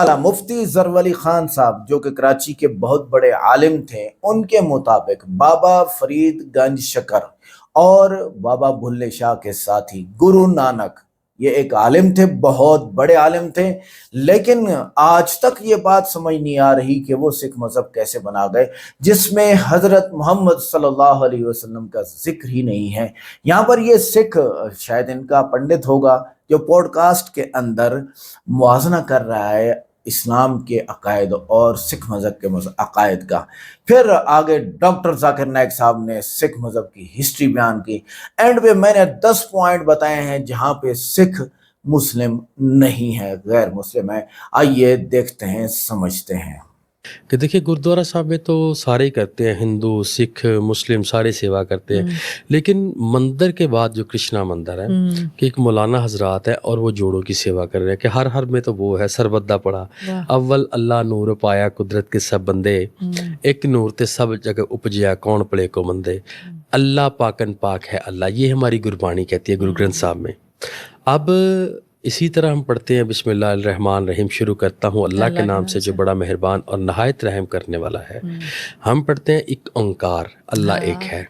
आला मुफ्ती जरवली खान साहब जो कि कराची के बहुत बड़े आलिम थे, उनके मुताबिक बाबा फरीद गंज शकर और बाबा भुल्ले शाह के साथी गुरु नानक ये एक आलिम थे, बहुत बड़े आलिम थे। लेकिन आज तक ये बात समझ नहीं आ रही कि वो सिख मजहब कैसे बना गए जिसमें हजरत मोहम्मद सल्लल्लाहु अलैहि वसल्लम का जिक्र ही नहीं है। यहाँ पर ये सिख, शायद इनका पंडित होगा, जो पॉडकास्ट के अंदर मुआजना कर रहा है इस्लाम के अकायद और सिख मजहब के अकायद का। फिर आगे डॉक्टर जाकिर नाइक साहब ने सिख मजहब की हिस्ट्री बयान की। एंड पे मैंने 10 पॉइंट बताए हैं जहां पे सिख मुस्लिम नहीं है, गैर मुस्लिम है। आइए देखते हैं, समझते हैं। कि देखिए गुरुद्वारा साहब में तो सारे ही करते हैं, हिंदू सिख मुस्लिम सारे सेवा करते हैं। लेकिन मंदिर के बाद जो कृष्णा मंदिर है कि एक मौलाना हजरात है और वो जोड़ों की सेवा कर रहे हैं कि हर हर में तो वो है सरबद्दा पड़ा अव्वल अल्लाह नूर पाया कुदरत के सब बंदे एक नूर ते सब जगह उपजिया कौन पड़े को मंदे अल्लाह पाकन पाक है अल्लाह। ये हमारी गुरबानी कहती है गुरु ग्रंथ साहब में। अब इसी तरह हम पढ़ते हैं बिस्मिल्लाहिर्रहमान रहीम, शुरू करता हूँ अल्लाह के नाम से जो बड़ा मेहरबान और नहायत रहम करने वाला है। हम पढ़ते हैं एक ओंकार, अल्लाह एक है,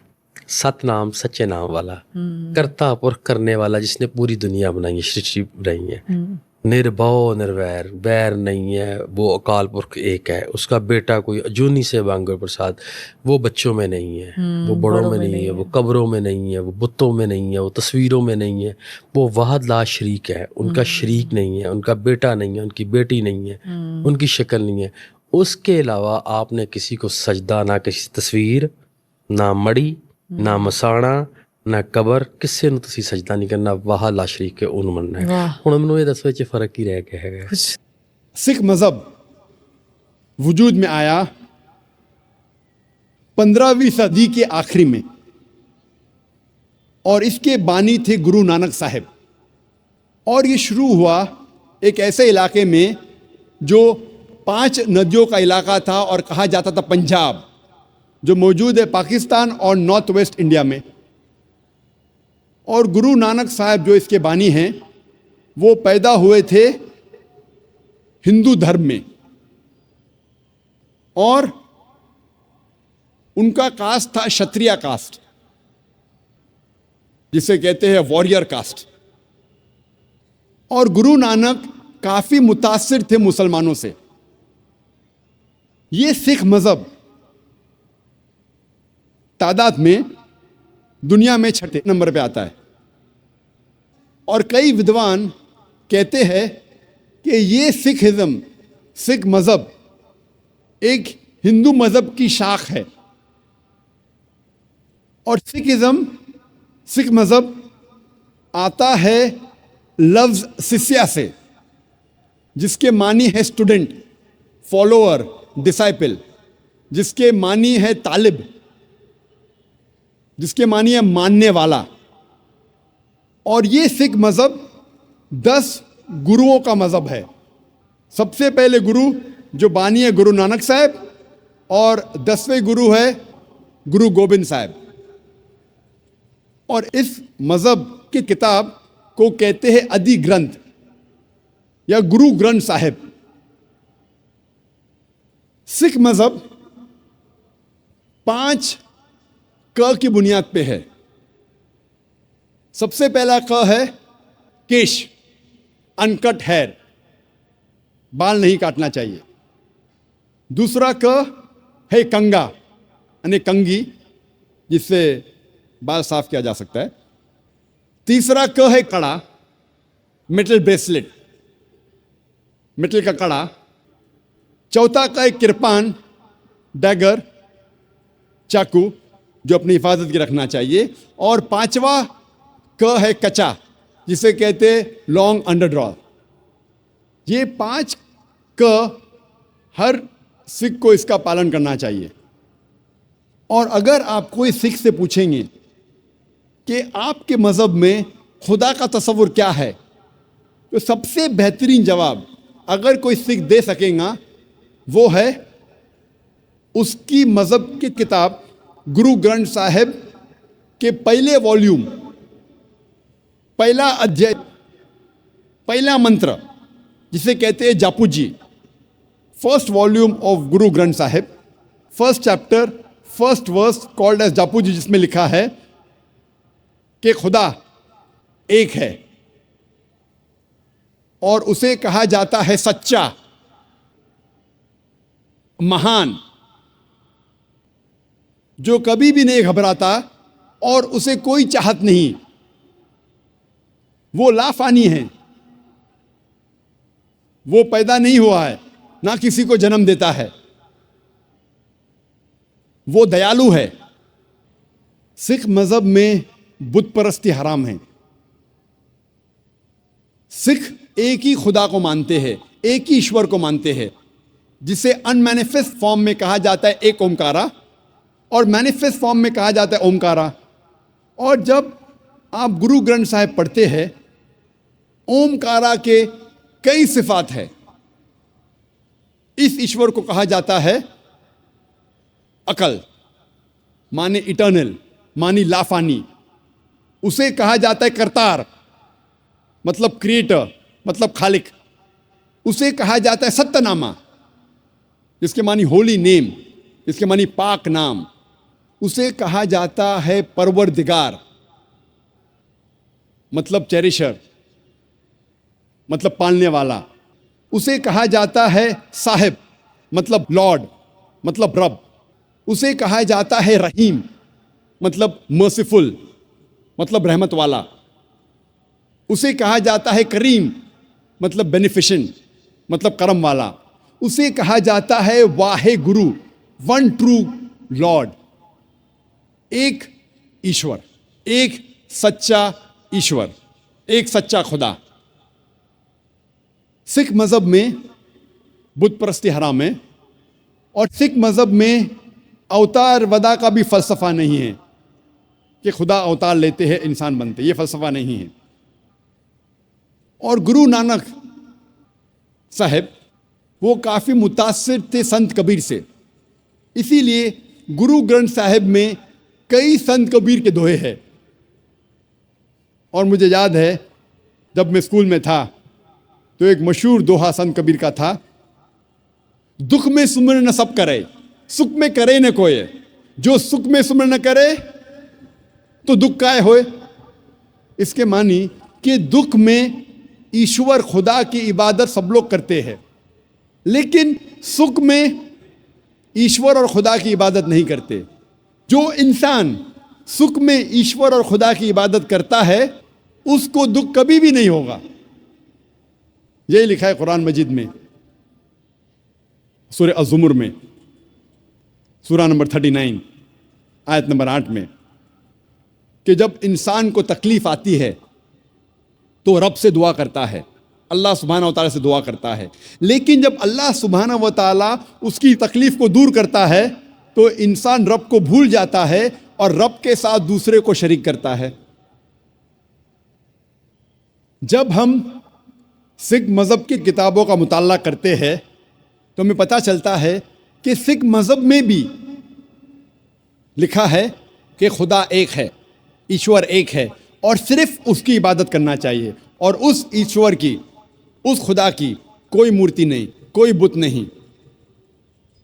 सतनाम सच्चे नाम वाला, करता पुरख करने वाला जिसने पूरी दुनिया बनाई है, सृष्टि बनाई है, निर्भव निर्वैर, बैर नहीं है, वो अकाल पुरख एक है, उसका बेटा कोई अजूनी से बांगर प्रसाद, वो बच्चों में नहीं है, वो बड़ों में नहीं है, वो कब्रों में नहीं है, वो बुतों में नहीं है, वो तस्वीरों में नहीं है, वो वाहद ला शरीक है, उनका शरीक नहीं है, उनका बेटा नहीं है, उनकी बेटी नहीं है, उनकी शक्ल नहीं है। उसके अलावा आपने किसी को सजदा, ना किसी तस्वीर, ना मड़ी, ना मसाणा, ना कबर, किसी ਨੂੰ ਤੁਸੀਂ ਸਜਦਾ ਨਹੀਂ ਕਰਨਾ, ਵਾਹ ਲਾ ਸ਼ਰੀਕ ਕੇ ਉਹਨੂੰ ਮੰਨਣਾ ਹੈ। ਹੁਣ ਮੈਨੂੰ ਇਹ ਦੱਸੋ ਇਹ ਫਰਕ ਕੀ ਰਹਿ ਗਿਆ ਹੈਗਾ? सिख मज़हब वजूद में आया 15वीं सदी के आखिरी में और इसके बानी थे गुरु नानक साहिब। और ये शुरू हुआ एक ऐसे इलाके में जो 5 नदियों का इलाका था और कहा जाता था पंजाब, जो मौजूद है पाकिस्तान और नॉर्थ वेस्ट इंडिया में। और गुरु नानक साहब जो इसके बानी हैं वो पैदा हुए थे हिंदू धर्म में और उनका कास्ट था क्षत्रिय कास्ट, जिसे कहते हैं वॉरियर कास्ट। और गुरु नानक काफी मुतासिर थे मुसलमानों से। ये सिख मजहब तादाद में दुनिया में 6 नंबर पे आता है और कई विद्वान कहते हैं कि ये सिखिज्म, सिख मजहब एक हिंदू मजहब की शाख है। और सिखिज्म, सिख मजहब आता है लफ्ज शिष्या से, जिसके मानी है स्टूडेंट, फॉलोअर, डिसाइपल, जिसके मानी है तालिब, जिसके मानी है मानने वाला। और ये सिख मजहब 10 गुरुओं का मजहब है। सबसे पहले गुरु जो बानी है गुरु नानक साहब और 10वें गुरु है गुरु गोबिंद साहब। और इस मजहब की किताब को कहते हैं आदि ग्रंथ या गुरु ग्रंथ साहिब। सिख मजहब 5 क की बुनियाद पे है। सबसे पहला क है केश, अनकट हेयर, बाल नहीं काटना चाहिए। दूसरा क है कंगा, यानी कंगी, जिससे बाल साफ किया जा सकता है। तीसरा क है कड़ा, मेटल ब्रेसलेट, मेटल का कड़ा। चौथा का है किरपान, डैगर, चाकू, जो अपनी हिफाजत की रखना चाहिए। और 5वां क है कचा, जिसे कहते लॉन्ग अंडरड्रॉ। ये 5 क हर सिख को इसका पालन करना चाहिए। और अगर आप कोई सिख से पूछेंगे कि आपके मजहब में खुदा का तस्वुर क्या है, तो सबसे बेहतरीन जवाब अगर कोई सिख दे सकेगा वो है उसकी मजहब की किताब गुरु ग्रंथ साहिब के पहले वॉल्यूम, पहला अध्याय, पहला मंत्र, जिसे कहते हैं Japu ji, first volume of Guru Granth Sahib, first chapter, first verse called as Japu ji, जिसमें लिखा है कि खुदा एक है और उसे कहा जाता है सच्चा, महान, जो कभी भी नहीं घबराता और उसे कोई चाहत नहीं। वो लाफानी है, वो पैदा नहीं हुआ है, ना किसी को जन्म देता है, वो दयालु है। सिख मजहब में बुत परस्ती हराम है। सिख एक ही खुदा को मानते हैं, एक ही ईश्वर को मानते हैं, जिसे अनमैनिफेस्ट फॉर्म में कहा जाता है एक ओमकारा और मैनिफेस्ट फॉर्म में कहा जाता है ओमकारा। और जब आप गुरु ग्रंथ साहिब पढ़ते हैं, ओमकारा के कई सिफात है। इस ईश्वर को कहा जाता है अकल, माने इटर्नल, मानी लाफानी। उसे कहा जाता है करतार, मतलब क्रिएटर, मतलब खालिक। उसे कहा जाता है सत्यनामा, जिसके मानी होली नेम, जिसके मानी पाक नाम। उसे कहा जाता है परवरदिगार, मतलब चेरिशर, मतलब पालने वाला। उसे कहा जाता है साहिब, मतलब लॉर्ड, मतलब रब। उसे कहा जाता है रहीम, मतलब मर्सीफुल, मतलब रहमत वाला। उसे कहा जाता है करीम, मतलब बेनिफिशेंट, मतलब करम वाला। उसे कहा जाता है Wahe Guru, one true Lord, एक ईश्वर, एक सच्चा ईश्वर, एक सच्चा खुदा। सिख मजहब में बुत परस्ती हराम है और सिख मजहब में अवतार वदा का भी फलसफा नहीं है कि खुदा अवतार लेते हैं, इंसान बनते, ये फलसफा नहीं है। और गुरु नानक साहब वो काफ़ी मुतासिर थे संत कबीर से, इसीलिए गुरु ग्रंथ साहिब में कई संत कबीर के दोहे हैं। और मुझे याद है जब मैं स्कूल में था तो एक मशहूर दोहा संत कबीर का था, दुख में सुमिर न सब करे, सुख में करे न कोय। जो सुख में सुमिर न करे तो दुख काय होए। इसके मानी कि दुख में ईश्वर खुदा की इबादत सब लोग करते हैं, लेकिन सुख में ईश्वर और खुदा की इबादत नहीं करते। जो इंसान सुख में ईश्वर और खुदा की इबादत करता है उसको दुख कभी भी नहीं होगा। यही लिखा है कुरान मजीद में, सूरह अज़्ज़ुमर में, सूरा नंबर 39 आयत नंबर 8 में, कि जब इंसान को तकलीफ आती है तो रब से दुआ करता है, अल्लाह सुब्हानहू व तआला से दुआ करता है। लेकिन जब अल्लाह सुब्हानहू व तआला उसकी तकलीफ को दूर करता है तो इंसान रब को भूल जाता है और रब के साथ दूसरे को शरीक करता है। जब हम सिख मज़हब की किताबों का मुताला करते हैं तो हमें पता चलता है कि सिख मज़हब में भी लिखा है कि खुदा एक है, ईश्वर एक है और सिर्फ उसकी इबादत करना चाहिए। और उस ईश्वर की, उस खुदा की कोई मूर्ति नहीं, कोई बुत नहीं,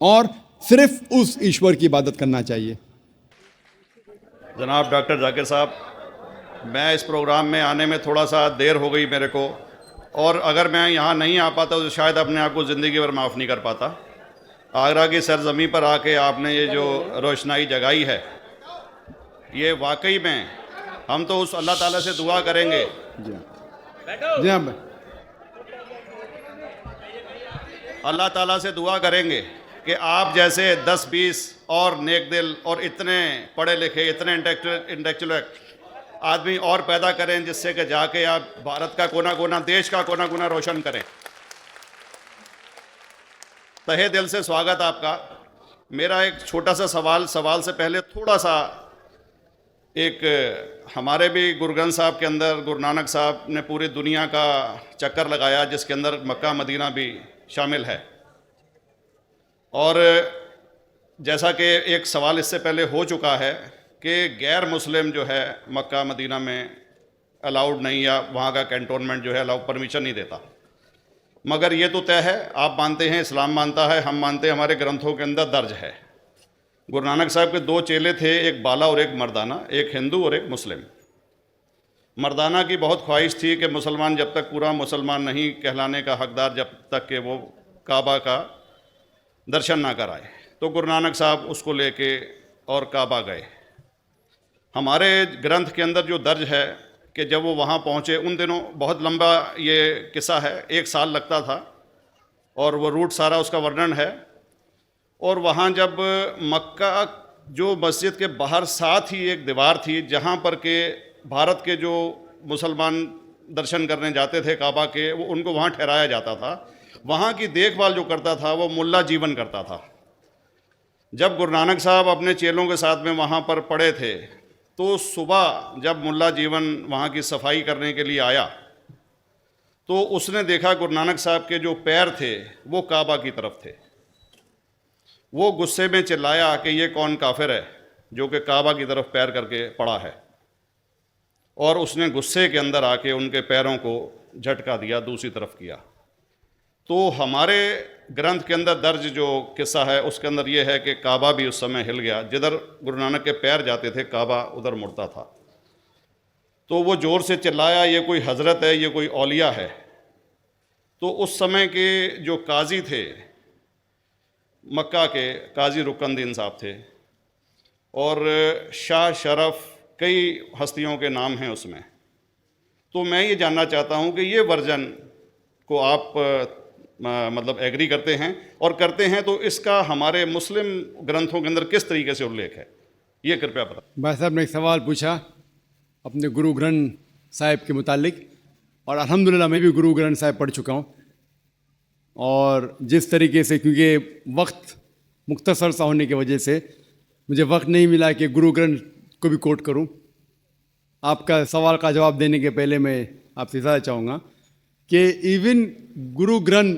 और सिर्फ उस ईश्वर की इबादत करना चाहिए। जनाब डॉक्टर जाकिर साहब, मैं इस प्रोग्राम में आने में थोड़ा सा देर हो गई मेरे को, और अगर मैं यहाँ नहीं आ पाता तो शायद अपने आप को ज़िंदगी भर माफ़ नहीं कर पाता। आगरा की सरजमी पर आके आपने ये जो रोशनाई जगाई है, ये वाकई में हम तो उस अल्लाह ताला से दुआ करेंगे। जी हाँ, अल्लाह ताला से दुआ करेंगे कि आप जैसे 10-20 और नेक दिल और इतने पढ़े लिखे, इतने इंटेलेक्चुअल आदमी और पैदा करें, जिससे कि जाके आप भारत का कोना कोना, देश का कोना कोना रोशन करें। तहे दिल से स्वागत आपका। मेरा एक छोटा सा सवाल से पहले थोड़ा सा, एक हमारे भी गुरु ग्रंथ साहब के अंदर गुरु नानक साहब ने पूरी दुनिया का चक्कर लगाया, जिसके अंदर मक्का मदीना भी शामिल है। और जैसा कि एक सवाल इससे पहले हो चुका है कि गैर मुस्लिम जो है मक्का मदीना में अलाउड नहीं, या वहाँ का कैंटोनमेंट जो है अलाउ परमिशन नहीं देता। मगर ये तो तय है, आप मानते हैं, इस्लाम मानता है, हम मानते हैं, हमारे ग्रंथों के अंदर दर्ज है। गुरु नानक साहब के 2 चेले थे, एक बाला और एक मर्दाना, एक हिंदू और एक मुस्लिम। मर्दाना की बहुत ख्वाहिश थी कि मुसलमान जब तक पूरा मुसलमान नहीं कहलाने का हकदार, जब तक कि वो काबा का दर्शन ना कराए, तो गुरु नानक साहब उसको लेके और काबा गए। हमारे ग्रंथ के अंदर जो दर्ज है कि जब वो वहाँ पहुँचे, उन दिनों बहुत लंबा ये किस्सा है, 1 साल लगता था और वो रूट सारा उसका वर्णन है। और वहाँ जब मक्का, जो मस्जिद के बाहर साथ ही एक दीवार थी जहाँ पर के भारत के जो मुसलमान दर्शन करने जाते थे काबा के, वो उनको वहाँ ठहराया जाता था। वहाँ की देखभाल जो करता था वो मुल्ला जीवन करता था। जब गुरु नानक साहब अपने चेलों के साथ में वहाँ पर पड़े थे, तो सुबह जब मुल्ला जीवन वहाँ की सफाई करने के लिए आया, तो उसने देखा गुरु नानक साहब के जो पैर थे वो काबा की तरफ थे। वो गुस्से में चिल्लाया कि ये कौन काफिर है जो कि काबा की तरफ पैर करके पड़ा है, और उसने गुस्से के अंदर आके उनके पैरों को झटका दिया, दूसरी तरफ किया। तो हमारे ग्रंथ के अंदर दर्ज जो किस्सा है उसके अंदर ये है कि काबा भी उस समय हिल गया, जिधर गुरु नानक के पैर जाते थे काबा उधर मुड़ता था। तो वो ज़ोर से चिल्लाया, ये कोई हज़रत है, ये कोई औलिया है। तो उस समय के जो काजी थे, मक्का के काजी रुकनदीन साहब थे, और शाह शरफ, कई हस्तियों के नाम हैं उसमें। तो मैं ये जानना चाहता हूँ कि ये वर्जन को आप मतलब एग्री करते हैं, और करते हैं तो इसका हमारे मुस्लिम ग्रंथों के अंदर किस तरीके से उल्लेख है, ये कृपया बताएं। भाई साहब ने एक सवाल पूछा अपने गुरु ग्रंथ साहिब के मुतालिक, और अल्हम्दुलिल्लाह मैं भी गुरु ग्रंथ साहिब पढ़ चुका हूँ। और जिस तरीके से, क्योंकि वक्त मुख्तसर सा होने की वजह से मुझे वक्त नहीं मिला कि गुरु ग्रंथ को भी कोट करूं। आपका सवाल का जवाब देने के पहले मैं आपसे ज़्यादा चाहूँगा कि इवन गुरु ग्रंथ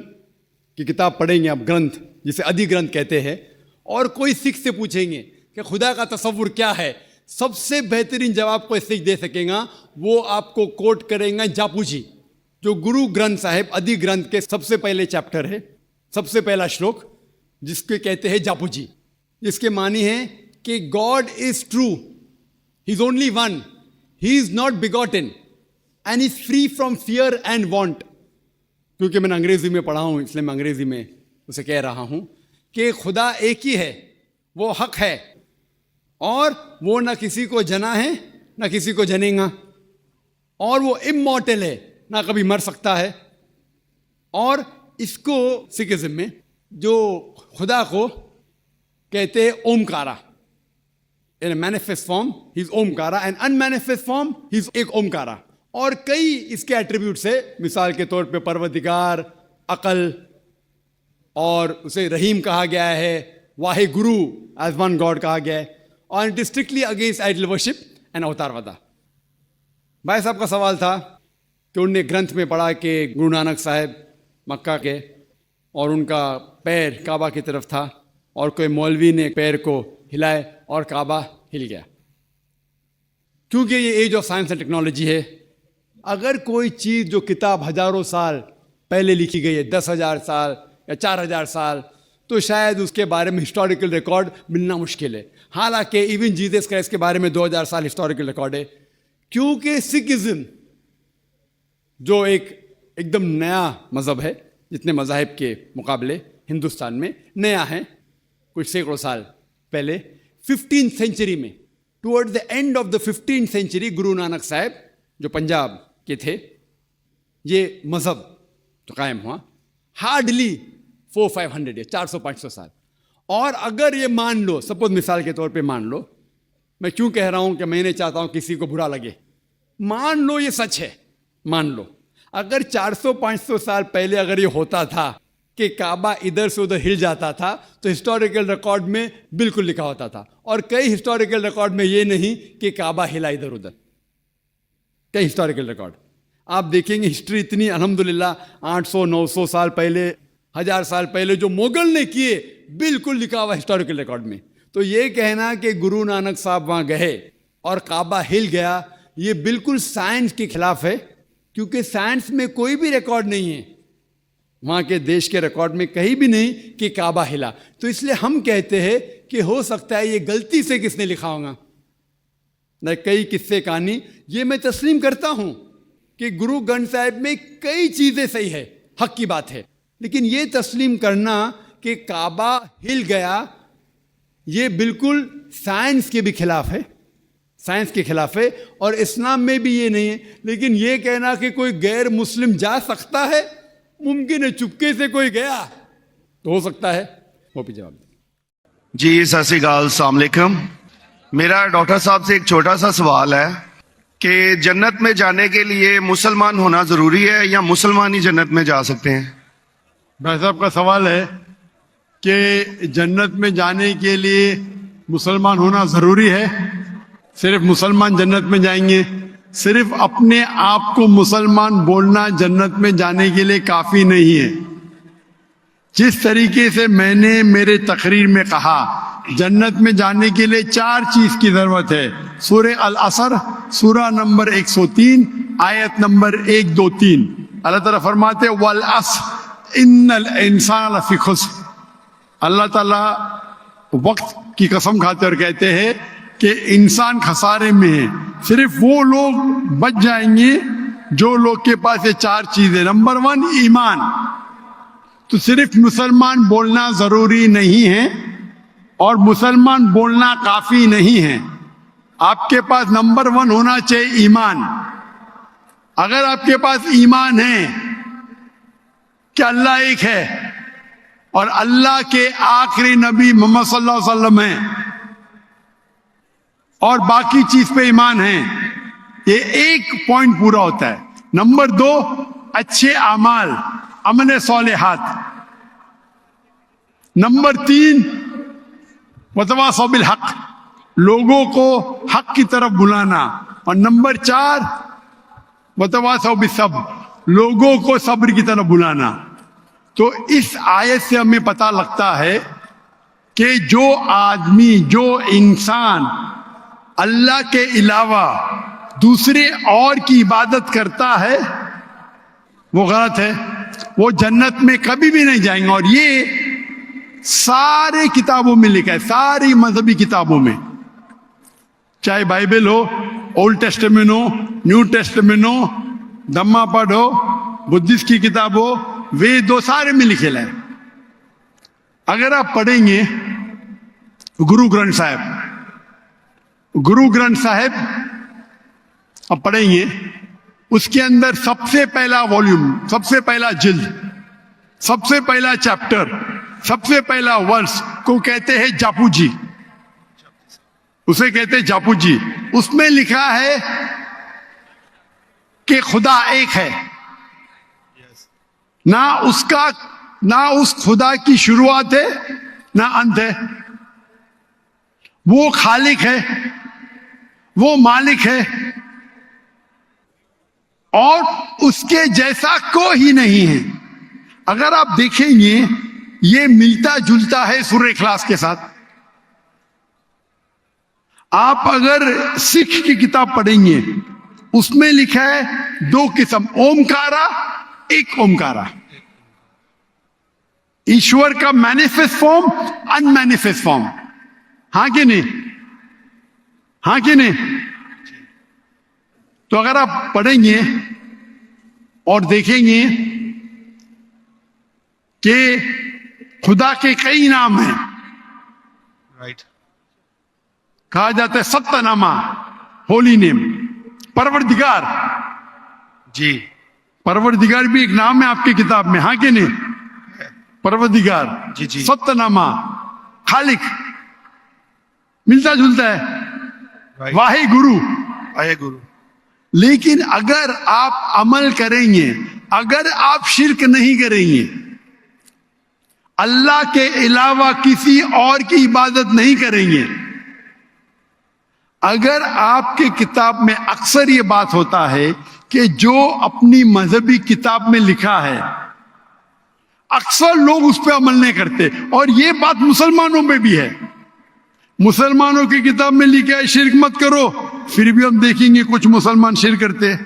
की किताब पढ़ेंगे आप, ग्रंथ जिसे आदि ग्रंथ कहते हैं, और कोई सिख से पूछेंगे कि खुदा का तसव्वुर क्या है, सबसे बेहतरीन जवाब कोई सिख दे सकेगा वो आपको कोट करेंगे जापू जी, जो गुरु ग्रंथ साहिब आदि ग्रंथ के सबसे पहले चैप्टर है, सबसे पहला श्लोक, जिसके कहते हैं जापू जी। जिसके मानी है कि God is true, he is only one, he is not begotten and is free from fear and want. क्योंकि मैंने अंग्रेजी में पढ़ा हूं इसलिए मैं अंग्रेजी में उसे कह रहा हूं कि खुदा एक ही है, वो हक है, और वो ना किसी को जना है ना किसी को जनेगा, और वो इमॉर्टल है, ना कभी मर सकता है। और इसको सिखिज्म में जो खुदा को कहते हैं Omkara, in manifest form he is Omkara, and unmanifest form he is एक ओमकारा। और कई इसके एट्रीब्यूट्स है, मिसाल के तौर पे परवरदिगार, अकल, और उसे रहीम कहा गया है, Wahe Guru as one God कहा गया है, और it is strictly against idol worship and अवतारवादा। भाई साहब का सवाल था कि उनने ग्रंथ में पढ़ा कि गुरु नानक साहब मक्का के, और उनका पैर काबा की तरफ था, और कोई मौलवी ने पैर को हिलाए और काबा हिल गया। क्योंकि ये age of science and technology है, अगर कोई चीज़ जो किताब हजारों साल पहले लिखी गई है, 10,000 साल या 4,000 साल, तो शायद उसके बारे में हिस्टोरिकल रिकॉर्ड मिलना मुश्किल है। हालांकि इवन जीसस क्राइस्ट के बारे में 2000 साल हिस्टोरिकल रिकॉर्ड है। क्योंकि सिखिज्म जो एकदम नया मज़हब है, जितने मज़ाहिब के मुकाबले हिंदुस्तान में नया है, कुछ सैकड़ों साल पहले 15th सेंचुरी में, toward the end of the 15th century, Guru Nanak साहब जो पंजाब के थे, ये मज़हब जो कायम हुआ, हार्डली 400-500 या 400-500 साल। और अगर ये मान लो, सपोज मिसाल के तौर पे मान लो, मैं क्यों कह रहा हूं कि मैं नहीं चाहता हूं किसी को बुरा लगे, मान लो ये सच है, मान लो अगर 400-500 साल पहले अगर ये होता था कि काबा इधर से उधर हिल जाता था, तो हिस्टोरिकल रिकॉर्ड में बिल्कुल लिखा होता था। और कई हिस्टोरिकल रिकॉर्ड में ये नहीं कि काबा हिला इधर उधर, कई हिस्टोरिकल रिकॉर्ड आप देखेंगे। हिस्ट्री इतनी अल्हम्दुलिल्लाह 800-900 साल पहले, 1000 साल पहले जो मुगल ने किए, बिल्कुल लिखा हुआ हिस्टोरिकल रिकॉर्ड में। तो ये कहना कि गुरु नानक साहब वहाँ गए और काबा हिल गया, ये बिल्कुल साइंस के खिलाफ है, क्योंकि साइंस में कोई भी रिकॉर्ड नहीं है वहाँ के देश के रिकॉर्ड में कहीं भी नहीं कि काबा हिला। तो इसलिए हम कहते हैं कि हो सकता है ये गलती से किसने लिखा होगा, न कई किस्से कहानी। ये मैं तस्लीम करता हूँ कि गुरु ग्रंथ साहिब में कई चीज़ें सही है, हक की बात है, लेकिन ये तस्लीम करना कि काबा हिल गया, ये बिल्कुल साइंस के भी खिलाफ है, साइंस के खिलाफ है, और इस्लाम में भी ये नहीं है। लेकिन ये कहना कि कोई गैर मुस्लिम जा सकता है, मुमकिन है, चुपके से कोई गया तो हो सकता है। वो भी जवाब जी, सत श्री अकाल, अस्सलाम वालेकुम। मेरा डॉक्टर साहब से एक छोटा सा सवाल है कि जन्नत में जाने के लिए मुसलमान होना ज़रूरी है या मुसलमान ही जन्नत में जा सकते हैं? भाई साहब का सवाल है कि जन्नत में जाने के लिए मुसलमान होना ज़रूरी है, सिर्फ मुसलमान जन्नत में जाएंगे? सिर्फ अपने आप को मुसलमान बोलना जन्नत में जाने के लिए काफ़ी नहीं है। जिस तरीके से मैंने मेरे तकरीर में कहा, जन्नत में जाने के लिए 4 चीज़ की ज़रूरत है। सूरह अल असर, सूरा नंबर 103, आयत नंबर 1, 2, 3, अल्लाह ताला फरमाते वल अस्र इन्नल इंसान लफी खुस्र। अल्लाह ताला वक्त की कसम खाते और कहते हैं कि इंसान खसारे में है। सिर्फ वो लोग बच जाएंगे जो लोग के पास ये 4 चीजें। नंबर 1 ईमान। तो सिर्फ मुसलमान बोलना जरूरी नहीं है और मुसलमान बोलना काफी नहीं है, आपके पास नंबर 1 होना चाहिए ईमान। अगर आपके पास ईमान है कि अल्लाह एक है और अल्लाह के आखिरी नबी मोहम्मद सल्लल्लाहु अलैहि वसल्लम हैं और बाकी चीज पे ईमान है, ये एक पॉइंट पूरा होता है। नंबर 2 अच्छे अमाल, अमल सालिहात। नंबर 3 वतवासौ बिल हक, लोगों को हक की तरफ बुलाना। और नंबर 4 वतवासौ बिस्सब्र, लोगों को सब्र की तरफ बुलाना। तो इस आयत से हमें पता लगता है कि जो आदमी, जो इंसान अल्लाह के अलावा दूसरे और की इबादत करता है वो गलत है, वो जन्नत में कभी भी नहीं जाएंगे। और ये सारे किताबों में लिखा है, सारी मजहबी किताबों में, चाहे बाइबल हो, ओल्ड टेस्टामेंट हो, न्यू टेस्टामेंट हो, धम्मा पढ़ हो, बुद्धिस्ट की किताब हो, वेद हो, सारे में लिखे है। अगर आप पढ़ेंगे गुरु ग्रंथ साहिब, गुरु ग्रंथ साहिब अब पढ़ेंगे, उसके अंदर सबसे पहला वॉल्यूम, सबसे पहला जिल्द, सबसे पहला चैप्टर, सबसे पहला वर्ष को कहते हैं जापू जी, उसे कहते हैं जापू जी। उसमें लिखा है कि खुदा एक है, ना उस खुदा की शुरुआत है ना अंत है। वो खालिक है, वो मालिक है और उसके जैसा कोई ही नहीं है। अगर आप देखेंगे ये मिलता जुलता है सूरह इखलास के साथ। आप अगर सिख की किताब पढ़ेंगे उसमें लिखा है 2 किस्म, ओमकारा, एक ओमकारा, ईश्वर का मैनिफेस्ट फॉर्म, अनमैनिफेस्ट फॉर्म। हाँ कि नहीं? हाँ कि नहीं? तो अगर आप पढ़ेंगे और देखेंगे कि खुदा के कई नाम हैं, राइट, कहा जाता है सत्तनामा, होली नेम, परवरदिगार। जी, परवरदिगार भी एक नाम है आपकी किताब में, हाँ कि नहीं? परवरदिगार, जी, जी। सत्तनामा, खालिक, मिलता जुलता है, राइट, वाहे गुरु। आए गुरु। लेकिन अगर आप अमल करेंगे, अगर आप शिर्क नहीं करेंगे, अल्लाह के अलावा किसी और की इबादत नहीं करेंगे, अगर आपके किताब में अक्सर ये बात होता है कि जो अपनी मजहबी किताब में लिखा है अक्सर लोग उस पर अमल नहीं करते, और ये बात मुसलमानों में भी है। मुसलमानों की किताब में लिखा है शिर्क मत करो, फिर भी हम देखेंगे कुछ मुसलमान शिर्क करते हैं।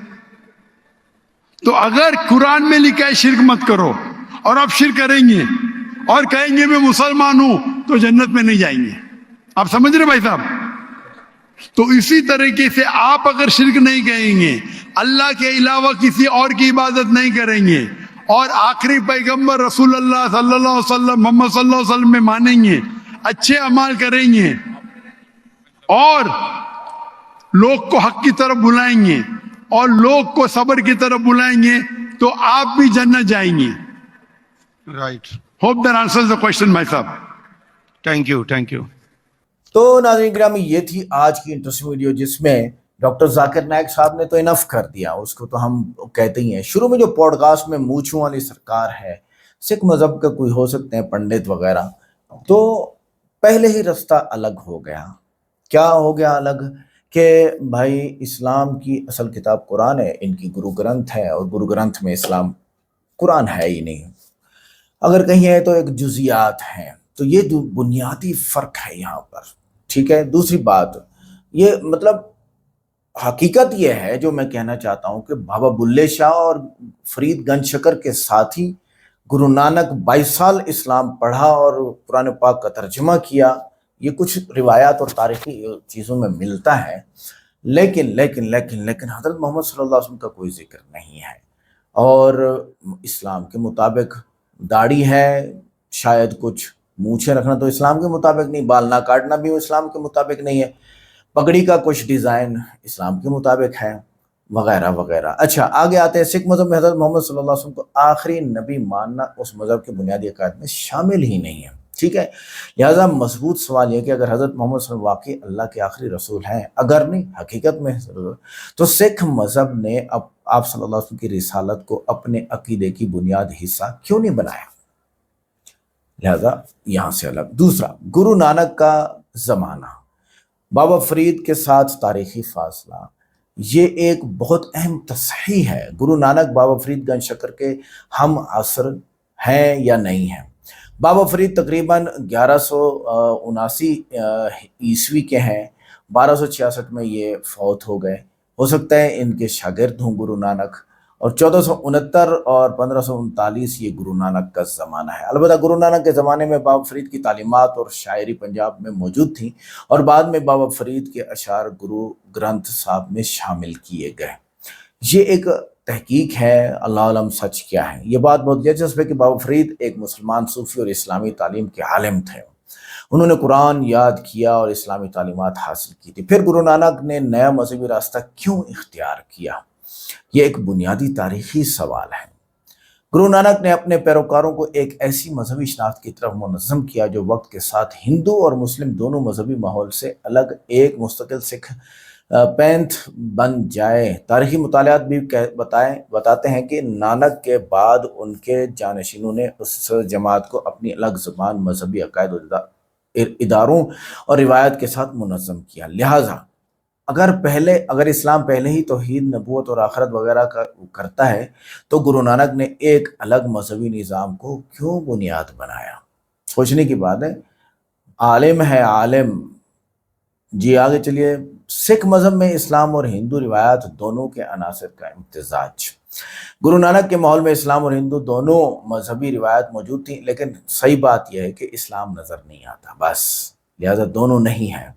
तो अगर कुरान में लिखा है शिर्क मत करो और आप शिर्क करेंगे और कहेंगे मैं मुसलमान हूं तो जन्नत में नहीं जाएंगे। आप समझ रहे भाई साहब? तो इसी तरीके से आप अगर शिर्क नहीं कहेंगे, अल्लाह के अलावा किसी और की इबादत नहीं करेंगे और आखिरी पैगंबर रसूलुल्लाह सल्लल्लाहु अलैहि वसल्लम मोहम्मद सल्लल्लाहु अलैहि वसल्लम में मानेंगे, अच्छे अमाल करेंगे और लोग को हक की तरफ बुलाएंगे और लोग को सब्र की तरफ बुलाएंगे, तो आप भी जन्नत जाएंगे। Right. Hope that answers the question भाई साहब। Thank you, thank you. तो नाज़रीन गिरामी, ये थी आज की इंटरेस्टिंग वीडियो जिसमें डॉक्टर जाकिर नायक साहब ने तो इनफ कर दिया, उसको तो हम कहते ही हैं। शुरू में जो पॉडकास्ट में मूंछों वाली सरकार है, सिख मजहब का कोई हो सकते हैं पंडित वगैरह, तो पहले ही रास्ता अलग हो गया। क्या हो गया अलग? कि भाई इस्लाम की असल किताब कुरान है, इनकी गुरु ग्रंथ है और गुरु ग्रंथ में इस्लाम कुरान है ही नहीं, अगर कहीं है तो एक जुजियात हैं। तो ये जो बुनियादी फ़र्क है यहाँ पर, ठीक है। दूसरी बात, ये मतलब हकीकत ये है जो मैं कहना चाहता हूँ कि बाबा बुल्ले शाह और फरीद गंज शकर के साथ ही गुरु नानक 22 साल इस्लाम पढ़ा और कुरान पाक का तर्जुमा किया। ये कुछ रिवायात और तारीखी चीज़ों में मिलता है, लेकिन लेकिन लेकिन लेकिन हज़रत मोहम्मद सल्लल्लाहु अलैहि वसल्लम का कोई जिक्र नहीं है। और इस्लाम के मुताबिक दाढ़ी है, शायद कुछ मूछें रखना तो इस्लाम के मुताबिक नहीं, बाल ना काटना भी इस्लाम के मुताबिक नहीं है, पगड़ी का कुछ डिज़ाइन इस्लाम के मुताबिक है, वगैरह वगैरह। अच्छा, आगे आते हैं। सिख मज़हब में हज़रत मोहम्मद सल्लल्लाहु अलैहि वसल्लम को आखिरी नबी मानना उस मज़हब के बुनियादी अकायद में शामिल ही नहीं है, ठीक है। लिहाजा मजबूत सवाल यह कि अगर हज़रत मोहम्मद सल्लल्लाहु अलैहि वसल्लम वाकई अल्लाह के आखिरी रसूल हैं, अगर नहीं हकीकत में, तो सिख मज़हब ने अब आप सल्लल्लाहु अलैहि वसल्लम की रिसालत को अपने अकीदे की बुनियाद हिस्सा क्यों नहीं बनाया? लिहाजा यहाँ से अलग। दूसरा, गुरु नानक का ज़माना, बाबा फरीद के साथ तारीखी फासला, ये एक बहुत अहम तस्हीह है। गुरु नानक बाबा फरीद गंज शकर के हम असर हैं या नहीं हैं? बाबा फरीद तकरीबन 1179 ईस्वी के हैं, 1266 में ये फौत हो गए। हो सकता है इनके शागिर्द हों गुरु नानक, और 1469 और 1539 ये गुरु नानक का ज़माना है। अलबत्ता गुरु नानक के ज़माने में बाबा फरीद की तालीमात और शायरी पंजाब में मौजूद थी और बाद में बाबा फरीद के अशार गुरु ग्रंथ साहब में शामिल किए गए। ये एक तहकीक है, अल्लाह अलम सच क्या है। ये बात बहुत दिलचस्प है कि बाबा फरीद एक मुसलमान सूफी और इस्लामी तालीम के आलिम थे। उन्होंने कुरान याद किया और इस्लामी तालीमात हासिल की थी। फिर गुरु नानक ने नया मजहबी रास्ता क्यों इख्तियार किया? ये एक बुनियादी तारीखी सवाल है। गुरु नानक ने अपने पैरोकारों को एक ऐसी मजहबी शनाख्त की तरफ मुनज़्ज़म किया जो वक्त के साथ हिंदू और मुस्लिम दोनों मजहबी माहौल से अलग एक मुस्तकिल सिख पैंथ बन जाए। तारीखी मुतालियात भी बताते हैं कि नानक के बाद उनके जानशीनों ने उस जमात को अपनी अलग ज़बान, मजहबी अकायद, इदारों और रिवायत के साथ मुनज़्ज़म किया। लिहाजा अगर इस्लाम पहले ही तौहीद, नबूवत और आखिरत वगैरह का करता है, तो गुरु नानक ने एक अलग मजहबी निज़ाम को क्यों बुनियाद बनाया? सोचने की बात है। आलिम है आलिम। जी आगे चलिए। सिख मजहब में इस्लाम और हिंदू रिवायात दोनों के अनासर का इम्तिजाज। गुरु नानक के माहौल में इस्लाम और हिंदू दोनों मजहबी रिवायत मौजूद थी, लेकिन सही बात यह है कि इस्लाम नज़र नहीं आता, बस। लिहाजा दोनों नहीं है।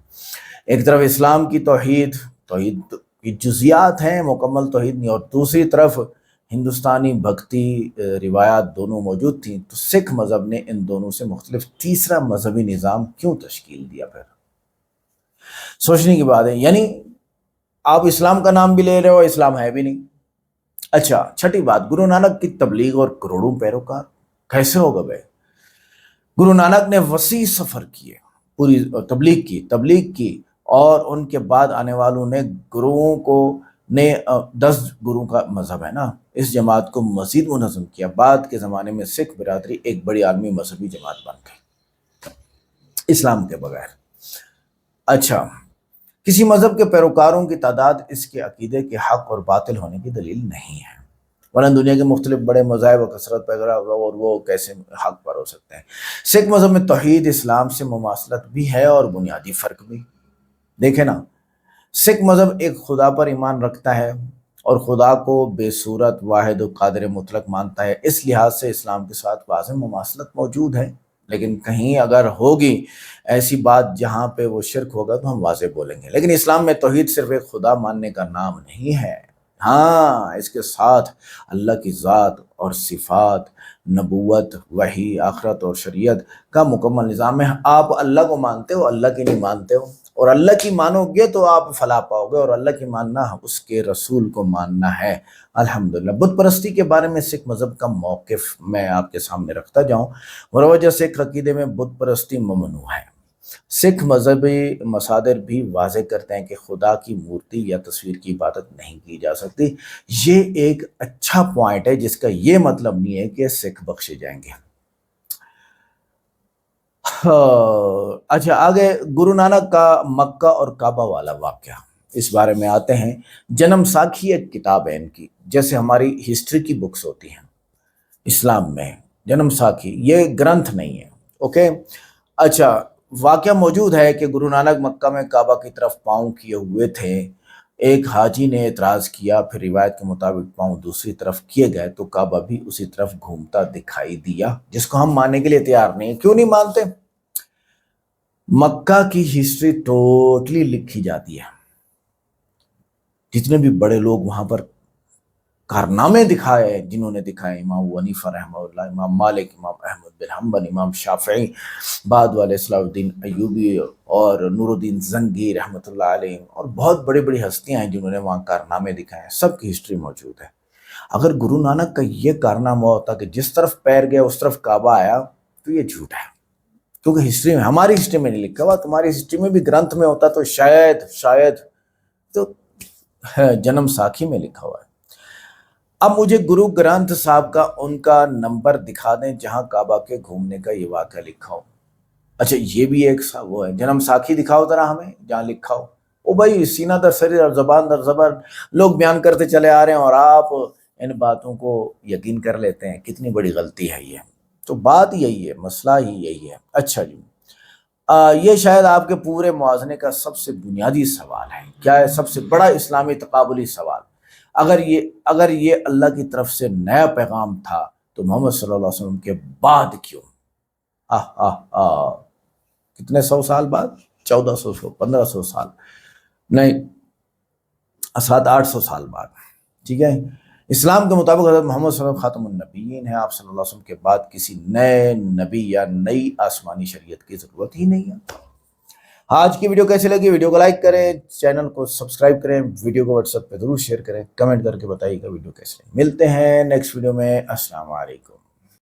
एक तरफ इस्लाम की तौहीद की जुज़ियात हैं, मुकम्मल तौहीद नहीं, और दूसरी तरफ हिंदुस्तानी भक्ति रिवायात दोनों मौजूद थी। तो सिख मज़हब ने इन दोनों से मुख्तलिफ तीसरा मजहबी निज़ाम क्यों तश्कील दिया? फिर सोचने की बात है। यानी आप इस्लाम का नाम भी ले रहे हो, इस्लाम है भी नहीं। अच्छा, छठी बात, गुरु नानक की तबलीग और करोड़ों पैरोकार कैसे होगा भाई? गुरु नानक ने वसी सफ़र किए, पूरी तबलीग की और उनके बाद आने वालों ने गुरुओं को 10 गुरु का मजहब है ना, इस जमात को मज़ीद मुनज़्ज़म किया। बाद के ज़माने में सिख बिरादरी एक बड़ी आलमी मजहबी जमात बन गई इस्लाम के बगैर। अच्छा, किसी मजहब के पैरोकारों की तादाद इसके अकीदे के हक और बातिल होने की दलील नहीं है, वरना दुनिया के मुख्तलिफ बड़े मज़ाहिब व कसरत वगैरह और वो कैसे हक पर हो सकते हैं। सिख मजहब में तौहीद इस्लाम से मुमासलत भी है और बुनियादी फ़र्क भी। देखे ना, सिख मजहब एक खुदा पर ईमान रखता है और खुदा को बेसूरत वाहिद व कादिर मुतलक मानता है। इस लिहाज से इस्लाम के साथ वाज़ेह मुमासलत मौजूद है, लेकिन कहीं अगर होगी ऐसी बात जहाँ पे वो शिरक होगा तो हम वाज़ेह बोलेंगे। लेकिन इस्लाम में तौहीद सिर्फ एक खुदा मानने का नाम नहीं है। हाँ, इसके साथ अल्लाह की ज़ात और सिफ़ात, नबूवत, वही, आखिरत और शरीयत का मुकम्मल निज़ाम है। आप अल्लाह को मानते हो, अल्लाह की नहीं मानते हो, और अल्लाह की मानोगे तो आप फलाह पाओगे, और अल्लाह की मानना उसके रसूल को मानना है। अल्हम्दुलिल्लाह। बुत परस्ती के बारे में सिख मज़हब का मौक़िफ़ मैं आपके सामने रखता जाऊँ। वजह सिख अक़ीदे में बुत परस्ती ममनू है। सिख मजहबी मसादिर भी वाज़े करते हैं कि खुदा की मूर्ति या तस्वीर की इबादत नहीं की जा सकती। ये एक अच्छा पॉइंट है, जिसका ये मतलब नहीं है कि सिख बख्शे जाएंगे। अच्छा, आगे गुरु नानक का मक्का और काबा वाला वाक़या, इस बारे में आते हैं। जन्म साखी एक किताब है इनकी, जैसे हमारी हिस्ट्री की बुक्स होती हैं इस्लाम में। जन्म साखी ये ग्रंथ नहीं है। ओके, अच्छा, वाक़या मौजूद है कि गुरु नानक मक्का में काबा की तरफ पाँव किए हुए थे। एक हाजी ने एतराज़ किया, फिर रिवायत के मुताबिक पाँव दूसरी तरफ किए गए तो काबा भी उसी तरफ घूमता दिखाई दिया, जिसको हम मानने के लिए तैयार नहीं है। क्यों नहीं मानते? मक्का की हिस्ट्री टोटली लिखी जाती है। जितने भी बड़े लोग वहां पर कारनामे दिखाए, जिन्होंने दिखाए, इमाम अबू हनीफा रहमतुल्लाह, इमाम मालिक, इमाम अहमद बिन हम्बल, इमाम शाफई, बाद वाले सलाहुद्दीन अय्यूबी और नूरुद्दीन जंगी रहमतुल्लाह अलैहि, और बहुत बड़ी बड़ी हस्तियां हैं जिन्होंने वहाँ कारनामे दिखाए हैं। सबकी हिस्ट्री मौजूद है। अगर गुरु नानक का ये कारनामा होता कि जिस तरफ पैर गया उस तरफ काबा आया, तो ये झूठ है, क्योंकि हिस्ट्री में, हमारी हिस्ट्री में नहीं लिखा हुआ। तुम्हारी हिस्ट्री में भी ग्रंथ में होता तो शायद तो जन्म साखी में लिखा हुआ है। अब मुझे गुरु ग्रंथ साहब का उनका नंबर दिखा दें जहां काबा के घूमने का ये वाक़या लिखा हो। अच्छा, ये भी एक वो है, जन्म साखी दिखाओ जरा हमें जहां लिखा हो। ओ भाई, सीना दर शरीर और ज़बान दर ज़बान लोग बयान करते चले आ रहे हैं और आप इन बातों को यकीन कर लेते हैं। कितनी बड़ी गलती है ये। तो बात यही है, मसला ही यही है। अच्छा जी, ये शायद आपके पूरे मुआज़ने का सबसे बुनियादी सवाल है। क्या है सबसे बड़ा इस्लामी तकाबुली सवाल? अगर ये अल्लाह की तरफ से नया पैगाम था तो मोहम्मद सल्लल्लाहु अलैहि वसल्लम के बाद क्यों? कितने 100 साल बाद? 1400, 1500 साल नहीं, 700-800 साल बाद। ठीक है, इस्लाम के मुताबिक हज़रत मोहम्मद सल्लल्लाहु अलैहि वसल्लम खातमुन नबीयीन है। आप सल्लल्लाहु अलैहि वसल्लम के बाद किसी नए नबी या नई आसमानी शरीयत की ज़रूरत ही नहीं है। आज की वीडियो कैसी लगी? वीडियो को लाइक करें, चैनल को सब्सक्राइब करें, वीडियो को व्हाट्सएप पे जरूर शेयर करें, कमेंट करके बताइएगा वीडियो कैसी लगी। मिलते हैं नेक्स्ट वीडियो में। अस्सलाम वालेकुम।